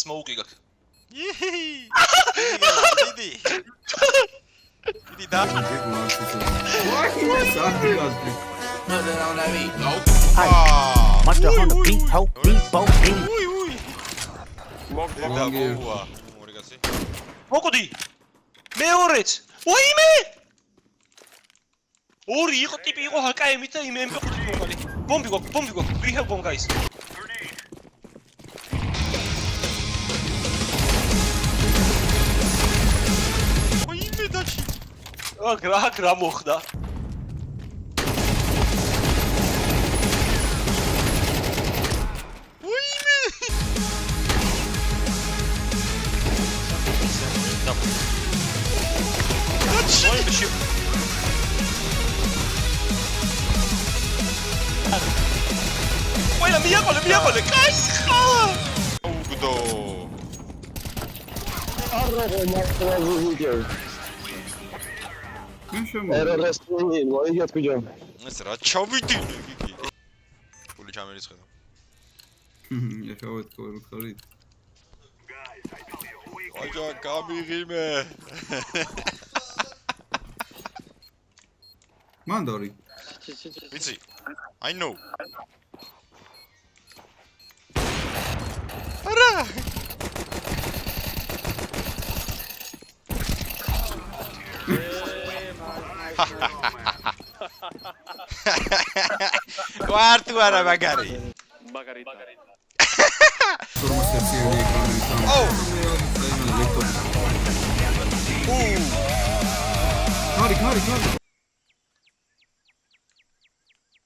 smoke gak. Idi da. Monster on the beat, ho, beat, bo, beat. მოკვდი. მეორეც. ვაიმე! ორი იყო ტიპი იყო HKM-ით და იმ MP5-ით მომყარი. Bombi გვაქვს. We have bomb guys. ვაიმე დაჩი. რა მოხდა? მიაყოლე, კაი ხალა. უგდო. არა ვიდეო. ერორესტინი, მოიგეთ ბიჭო. ეს რა ჩავიდინე გიგი. პული ჩამერიცხედა. ეხავეთ კორი ხარი. აჯა გამიღიმე. მანდორი. ვიცი. I know. არა. Quartu არა მაგარი. Informațiile ეკრანიდან. Oh. ხარი.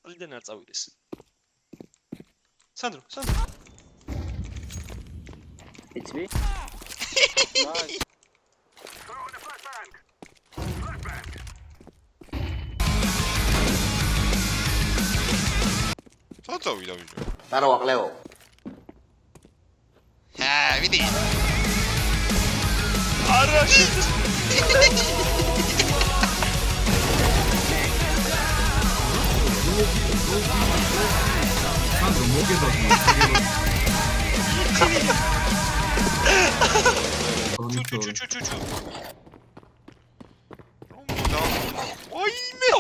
ალიდან არ წავიდეს. სანდრო. It's me. Nice. წავიდა ვიჯო. Taro akleo. ვიდი. არა სანდრო მოგედა. ჩუ. ვაიმე.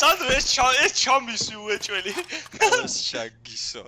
სანდრო ეს ჩამისი უეჭველი. ეს შაგისო.